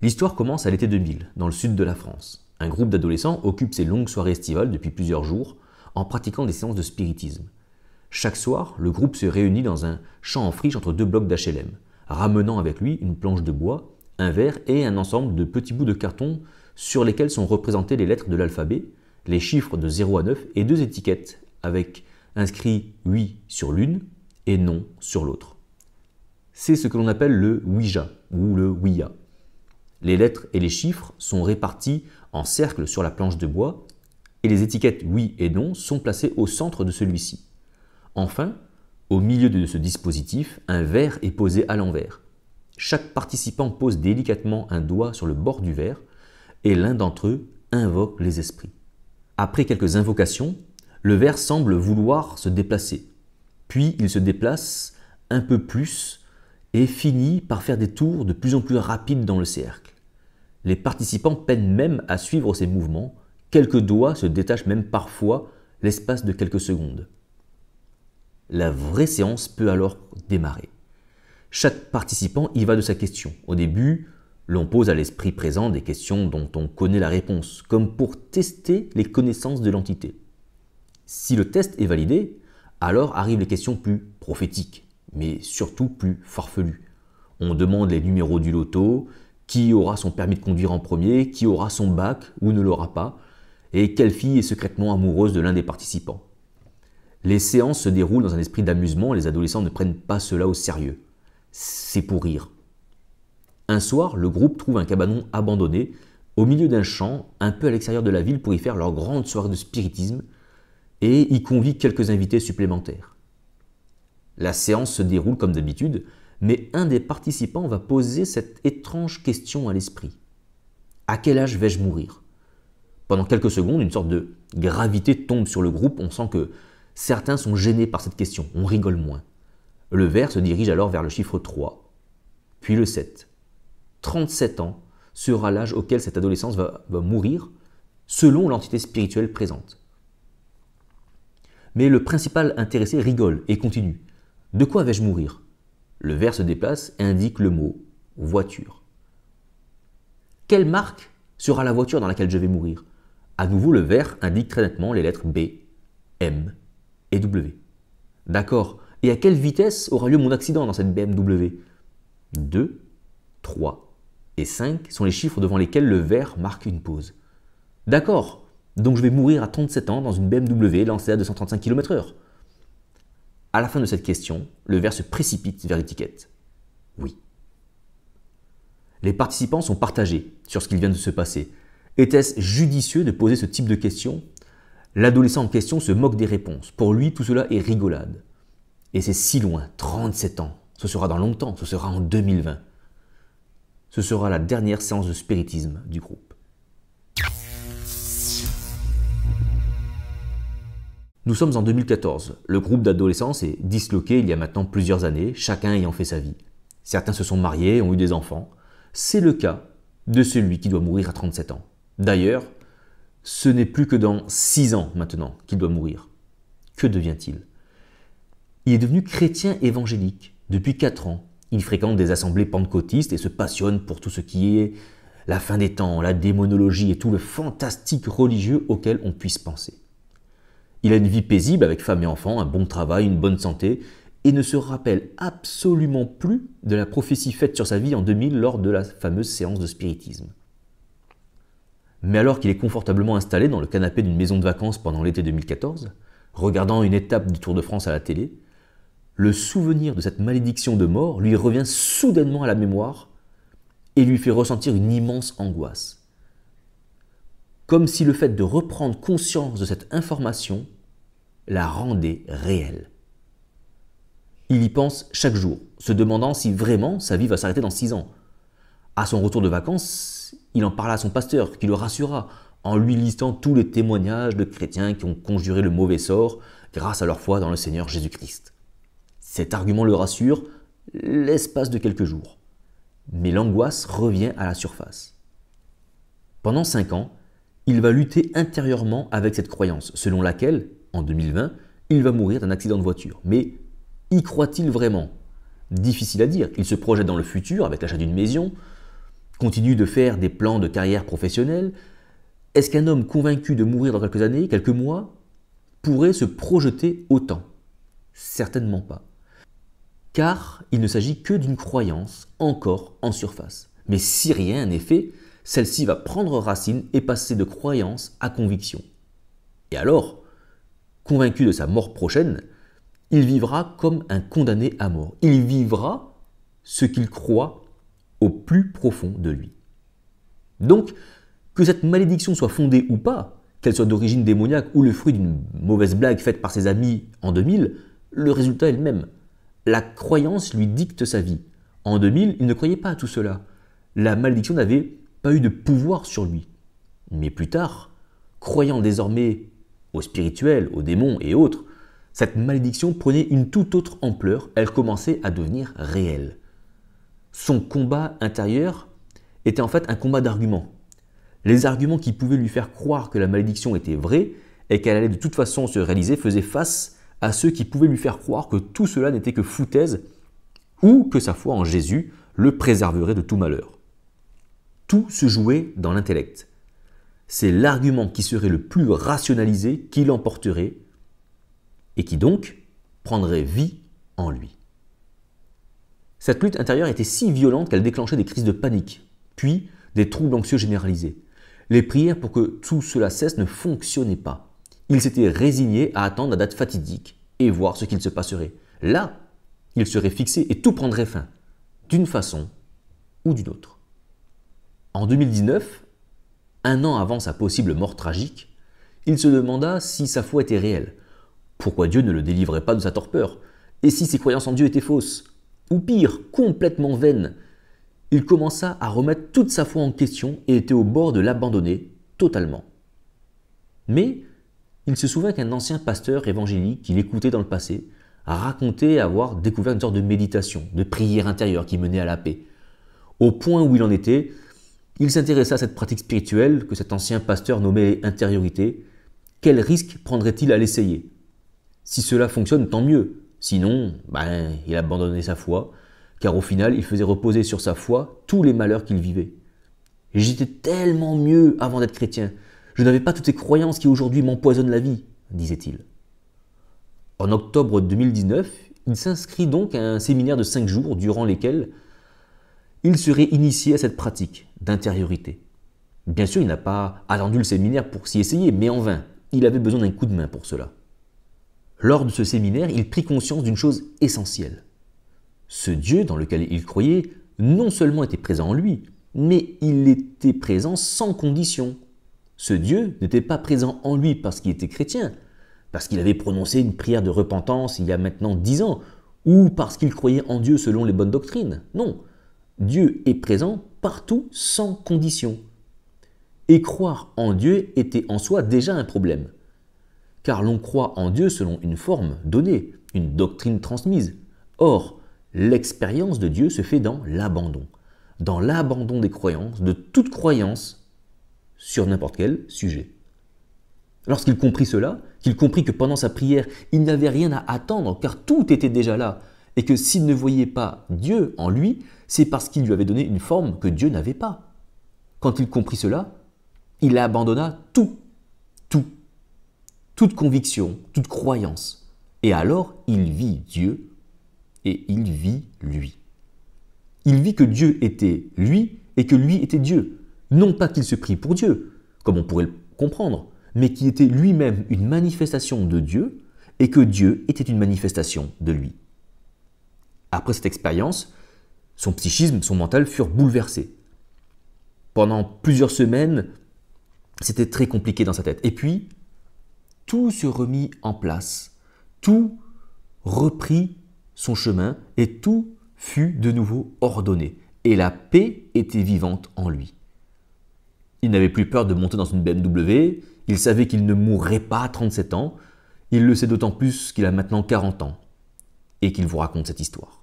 L'histoire commence à l'été 2000, dans le sud de la France. Un groupe d'adolescents occupe ses longues soirées estivales depuis plusieurs jours en pratiquant des séances de spiritisme. Chaque soir, le groupe se réunit dans un champ en friche entre deux blocs d'HLM, ramenant avec lui une planche de bois, un verre et un ensemble de petits bouts de carton sur lesquels sont représentées les lettres de l'alphabet, les chiffres de 0 à 9 et deux étiquettes avec inscrit oui sur l'une et non sur l'autre. C'est ce que l'on appelle le Ouija ou le Ouija. Les lettres et les chiffres sont répartis en cercle sur la planche de bois et les étiquettes oui et non sont placées au centre de celui-ci. Enfin, au milieu de ce dispositif, un verre est posé à l'envers. Chaque participant pose délicatement un doigt sur le bord du verre et l'un d'entre eux invoque les esprits. Après quelques invocations, le verre semble vouloir se déplacer. Puis il se déplace un peu plus et finit par faire des tours de plus en plus rapides dans le cercle. Les participants peinent même à suivre ces mouvements. Quelques doigts se détachent même parfois l'espace de quelques secondes. La vraie séance peut alors démarrer. Chaque participant y va de sa question. Au début, l'on pose à l'esprit présent des questions dont on connaît la réponse, comme pour tester les connaissances de l'entité. Si le test est validé, alors arrivent les questions plus prophétiques, mais surtout plus farfelues. On demande les numéros du loto, qui aura son permis de conduire en premier, qui aura son bac ou ne l'aura pas, et quelle fille est secrètement amoureuse de l'un des participants. Les séances se déroulent dans un esprit d'amusement et les adolescents ne prennent pas cela au sérieux. C'est pour rire. Un soir, le groupe trouve un cabanon abandonné au milieu d'un champ, un peu à l'extérieur de la ville pour y faire leur grande soirée de spiritisme et y convie quelques invités supplémentaires. La séance se déroule comme d'habitude, mais un des participants va poser cette étrange question à l'esprit. À quel âge vais-je mourir ? Pendant quelques secondes, une sorte de gravité tombe sur le groupe, on sent que certains sont gênés par cette question, on rigole moins. Le verre se dirige alors vers le chiffre 3, puis le 7. 37 ans sera l'âge auquel cette adolescence va mourir, selon l'entité spirituelle présente. Mais le principal intéressé rigole et continue. De quoi vais-je mourir ? Le verre se déplace et indique le mot « voiture ». Quelle marque sera la voiture dans laquelle je vais mourir ? À nouveau, le verre indique très nettement les lettres B, M et W. D'accord. Et à quelle vitesse aura lieu mon accident dans cette BMW ? 2, 3 et 5 sont les chiffres devant lesquels le verre marque une pause. D'accord. Donc je vais mourir à 37 ans dans une BMW lancée à 235 km/h. À la fin de cette question, le verre se précipite vers l'étiquette. Oui. Les participants sont partagés sur ce qu'il vient de se passer. Était-ce judicieux de poser ce type de questions ? L'adolescent en question se moque des réponses. Pour lui, tout cela est rigolade. Et c'est si loin, 37 ans. Ce sera dans longtemps, ce sera en 2020. Ce sera la dernière séance de spiritisme du groupe. Nous sommes en 2014. Le groupe d'adolescents s'est disloqué il y a maintenant plusieurs années, chacun ayant fait sa vie. Certains se sont mariés, ont eu des enfants. C'est le cas de celui qui doit mourir à 37 ans. D'ailleurs, ce n'est plus que dans 6 ans maintenant qu'il doit mourir. Que devient-il ? Il est devenu chrétien évangélique. Depuis 4 ans, il fréquente des assemblées pentecôtistes et se passionne pour tout ce qui est la fin des temps, la démonologie et tout le fantastique religieux auquel on puisse penser. Il a une vie paisible avec femme et enfants, un bon travail, une bonne santé et ne se rappelle absolument plus de la prophétie faite sur sa vie en 2000 lors de la fameuse séance de spiritisme. Mais alors qu'il est confortablement installé dans le canapé d'une maison de vacances pendant l'été 2014, regardant une étape du Tour de France à la télé, le souvenir de cette malédiction de mort lui revient soudainement à la mémoire et lui fait ressentir une immense angoisse. Comme si le fait de reprendre conscience de cette information la rendait réelle. Il y pense chaque jour, se demandant si vraiment sa vie va s'arrêter dans 6 ans. À son retour de vacances, il en parla à son pasteur, qui le rassura, en lui listant tous les témoignages de chrétiens qui ont conjuré le mauvais sort grâce à leur foi dans le Seigneur Jésus-Christ. Cet argument le rassure l'espace de quelques jours. Mais l'angoisse revient à la surface. Pendant 5 ans, il va lutter intérieurement avec cette croyance, selon laquelle, en 2020, il va mourir d'un accident de voiture. Mais y croit-il vraiment ? Difficile à dire. Il se projette dans le futur avec l'achat d'une maison. continue de faire des plans de carrière professionnelle, est-ce qu'un homme convaincu de mourir dans quelques années, quelques mois, pourrait se projeter autant? Certainement pas. Car il ne s'agit que d'une croyance encore en surface. Mais si rien n'est fait, celle-ci va prendre racine et passer de croyance à conviction. Et alors, convaincu de sa mort prochaine, il vivra comme un condamné à mort. Il vivra ce qu'il croit au plus profond de lui. Donc, que cette malédiction soit fondée ou pas, qu'elle soit d'origine démoniaque ou le fruit d'une mauvaise blague faite par ses amis en 2000, le résultat est le même. La croyance lui dicte sa vie. En 2000, il ne croyait pas à tout cela. La malédiction n'avait pas eu de pouvoir sur lui. Mais plus tard, croyant désormais au spirituel, aux démons et autres, cette malédiction prenait une toute autre ampleur, elle commençait à devenir réelle. Son combat intérieur était en fait un combat d'arguments. Les arguments qui pouvaient lui faire croire que la malédiction était vraie et qu'elle allait de toute façon se réaliser faisaient face à ceux qui pouvaient lui faire croire que tout cela n'était que foutaise ou que sa foi en Jésus le préserverait de tout malheur. Tout se jouait dans l'intellect. C'est l'argument qui serait le plus rationalisé qui l'emporterait et qui donc prendrait vie en lui. Cette lutte intérieure était si violente qu'elle déclenchait des crises de panique, puis des troubles anxieux généralisés. Les prières pour que tout cela cesse ne fonctionnaient pas. Il s'était résigné à attendre la date fatidique et voir ce qu'il se passerait. Là, il serait fixé et tout prendrait fin, d'une façon ou d'une autre. En 2019, un an avant sa possible mort tragique, il se demanda si sa foi était réelle. Pourquoi Dieu ne le délivrait pas de sa torpeur? Et si ses croyances en Dieu étaient fausses? Ou pire, complètement vaines? Il commença à remettre toute sa foi en question et était au bord de l'abandonner totalement. Mais il se souvint qu'un ancien pasteur évangélique qu'il écoutait dans le passé a raconté avoir découvert une sorte de méditation, de prière intérieure qui menait à la paix. Au point où il en était, il s'intéressa à cette pratique spirituelle que cet ancien pasteur nommait intériorité. Quel risque prendrait-il à l'essayer? Si cela fonctionne, tant mieux. Sinon, il abandonnait sa foi, car au final, il faisait reposer sur sa foi tous les malheurs qu'il vivait. Et j'étais tellement mieux avant d'être chrétien. Je n'avais pas toutes ces croyances qui aujourd'hui m'empoisonnent la vie, disait-il. En octobre 2019, il s'inscrit donc à un séminaire de 5 jours durant lesquels il serait initié à cette pratique d'intériorité. Bien sûr, il n'a pas attendu le séminaire pour s'y essayer, mais en vain. Il avait besoin d'un coup de main pour cela. Lors de ce séminaire, il prit conscience d'une chose essentielle. Ce Dieu dans lequel il croyait non seulement était présent en lui, mais il était présent sans condition. Ce Dieu n'était pas présent en lui parce qu'il était chrétien, parce qu'il avait prononcé une prière de repentance il y a maintenant 10 ans, ou parce qu'il croyait en Dieu selon les bonnes doctrines. Non, Dieu est présent partout sans condition. Et croire en Dieu était en soi déjà un problème. Car l'on croit en Dieu selon une forme donnée, une doctrine transmise. Or, l'expérience de Dieu se fait dans l'abandon des croyances, de toute croyance sur n'importe quel sujet. Lorsqu'il comprit cela, qu'il comprit que pendant sa prière, il n'avait rien à attendre car tout était déjà là, et que s'il ne voyait pas Dieu en lui, c'est parce qu'il lui avait donné une forme que Dieu n'avait pas. Quand il comprit cela, il abandonna toute conviction, toute croyance. Et alors, il vit Dieu et il vit lui. Il vit que Dieu était lui et que lui était Dieu. Non pas qu'il se prie pour Dieu, comme on pourrait le comprendre, mais qu'il était lui-même une manifestation de Dieu et que Dieu était une manifestation de lui. Après cette expérience, son psychisme, son mental furent bouleversés. Pendant plusieurs semaines, c'était très compliqué dans sa tête. Et puis, tout se remit en place, tout reprit son chemin et tout fut de nouveau ordonné. Et la paix était vivante en lui. Il n'avait plus peur de monter dans une BMW, il savait qu'il ne mourrait pas à 37 ans, il le sait d'autant plus qu'il a maintenant 40 ans et qu'il vous raconte cette histoire.